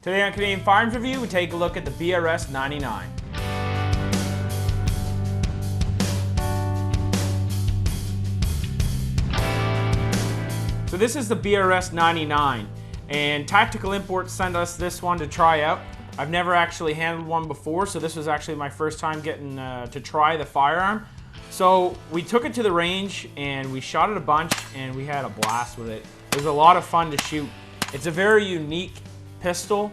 Today on Canadian Firearms Review, we take a look at the BRS-99. So this is the BRS-99, and Tactical Imports sent us this one to try out. I've never actually handled one before, so this was actually my first time getting to try the firearm. So we took it to the range and we shot it a bunch and we had a blast with it. It was a lot of fun to shoot. It's a very unique pistol.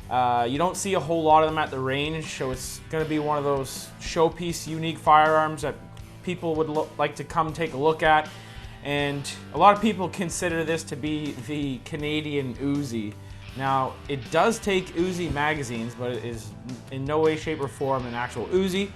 You don't see a whole lot of them at the range, so it's going to be one of those showpiece unique firearms that people would like to come take a look at. And a lot of people consider this to be the Canadian Uzi. Now, it does take Uzi magazines, but it is in no way, shape, or form an actual Uzi.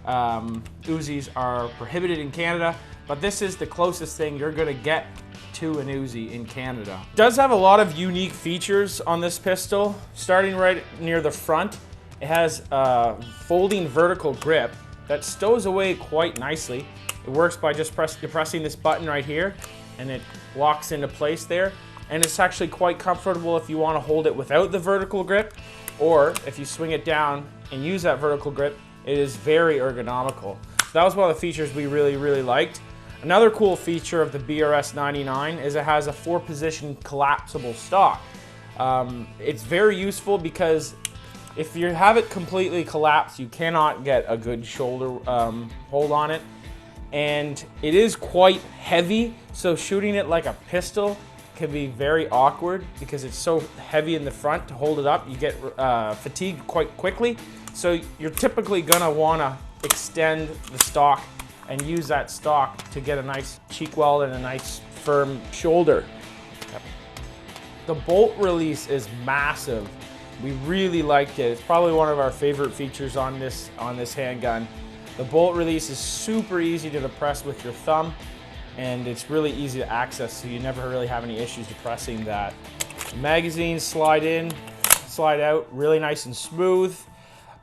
Uzis are prohibited in Canada, but this is the closest thing you're going to get to an Uzi in Canada. It does have a lot of unique features on this pistol. Starting right near the front, it has a folding vertical grip that stows away quite nicely. It works by just depressing this button right here, and it locks into place there. And it's actually quite comfortable if you want to hold it without the vertical grip, or if you swing it down and use that vertical grip, it is very ergonomical. So that was one of the features we really liked. Another cool feature of the BRS-99 is it has a 4-position collapsible stock. It's very useful because if you have it completely collapsed, you cannot get a good shoulder hold on it. And it is quite heavy, so shooting it like a pistol can be very awkward because it's so heavy in the front to hold it up. You get fatigued quite quickly. So you're typically gonna wanna extend the stock and use that stock to get a nice cheek weld and a nice firm shoulder. The bolt release is massive. We really liked it. It's probably one of our favorite features on this handgun. The bolt release is super easy to depress with your thumb, and it's really easy to access, so you never really have any issues depressing that. The magazines slide in, slide out, really nice and smooth.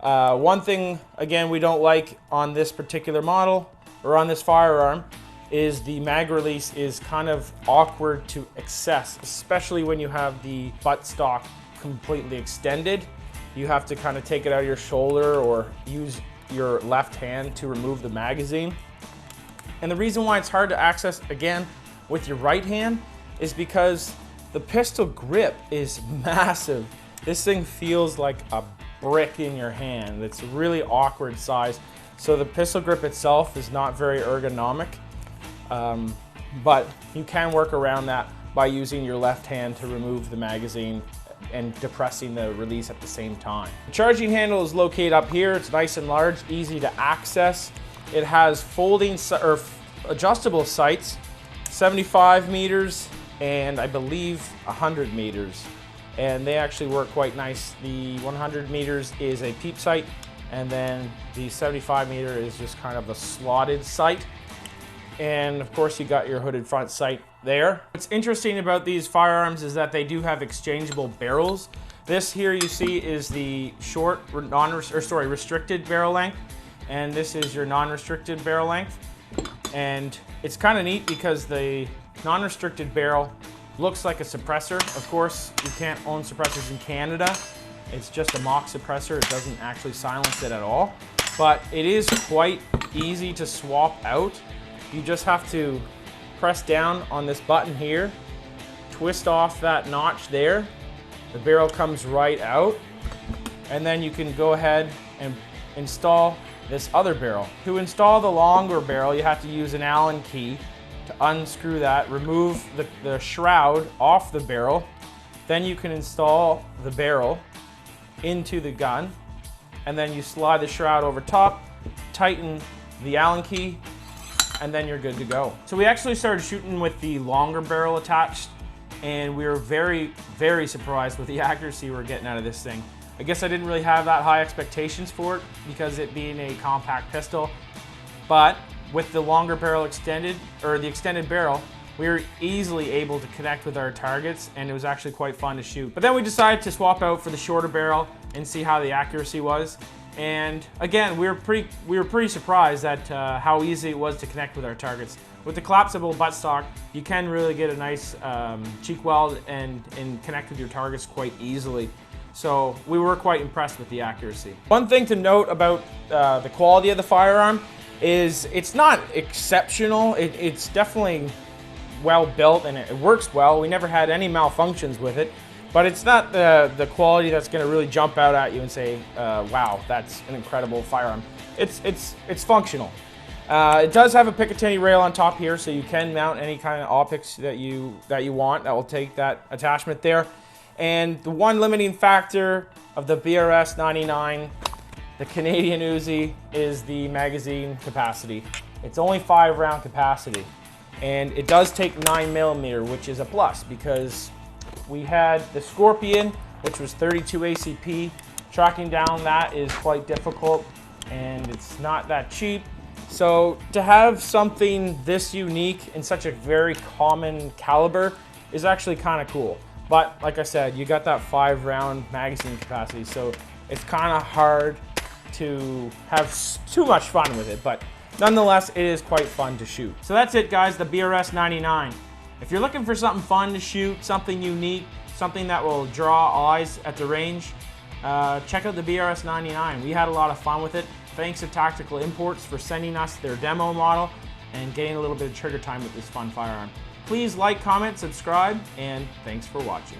One thing, again, we don't like on this particular model, or on this firearm, is the mag release is kind of awkward to access, especially when you have the buttstock completely extended. You have to kind of take it out of your shoulder or use your left hand to remove the magazine. And the reason why it's hard to access, again, with your right hand is because the pistol grip is massive. This thing feels like a brick in your hand. It's a really awkward size. So the pistol grip itself is not very ergonomic, but you can work around that by using your left hand to remove the magazine and depressing the release at the same time. The charging handle is located up here. It's nice and large, easy to access. It has folding or adjustable sights, 75 meters and I believe 100 meters. And they actually work quite nice. The 100 meters is a peep sight, and then the 75 meter is just kind of a slotted sight. And of course you got your hooded front sight there. What's interesting about these firearms is that they do have exchangeable barrels. This here you see is the short, restricted barrel length, and this is your non-restricted barrel length. And it's kind of neat because the non-restricted barrel looks like a suppressor. Of course, you can't own suppressors in Canada. It's just a mock suppressor. It doesn't actually silence it at all. But it is quite easy to swap out. You just have to press down on this button here, twist off that notch there. The barrel comes right out. And then you can go ahead and install this other barrel. To install the longer barrel, you have to use an Allen key to unscrew that, remove the shroud off the barrel. Then you can install the barrel into the gun, and then you slide the shroud over top, tighten the Allen key, and then you're good to go. So we actually started shooting with the longer barrel attached, and we were very surprised with the accuracy we're getting out of this thing. I guess I didn't really have that high expectations for it because it being a compact pistol, but with the longer barrel extended, or the extended barrel, we were easily able to connect with our targets, and it was actually quite fun to shoot. But then we decided to swap out for the shorter barrel and see how the accuracy was. And again, we were pretty surprised at how easy it was to connect with our targets. With the collapsible buttstock, you can really get a nice cheek weld and connect with your targets quite easily. So we were quite impressed with the accuracy. One thing to note about the quality of the firearm is it's not exceptional. It's definitely well built and it works well. We never had any malfunctions with it, but it's not the quality that's going to really jump out at you and say, wow, that's an incredible firearm. It's functional. It does have a Picatinny rail on top here, so you can mount any kind of optics that you want. That will take that attachment there. And the one limiting factor of the BRS-99, the Canadian Uzi, is the magazine capacity. It's only 5-round capacity, and it does take 9mm, which is a plus because we had the Scorpion, which was 32 ACP. Tracking down that is quite difficult, and it's not that cheap. So to have something this unique in such a very common caliber is actually kind of cool. But like I said, you got that 5-round magazine capacity, so it's kind of hard to have too much fun with it, but nonetheless, it is quite fun to shoot. So that's it, guys, the BRS-99. If you're looking for something fun to shoot, something unique, something that will draw eyes at the range, check out the BRS-99. We had a lot of fun with it. Thanks to Tactical Imports for sending us their demo model and getting a little bit of trigger time with this fun firearm. Please like, comment, subscribe, and thanks for watching.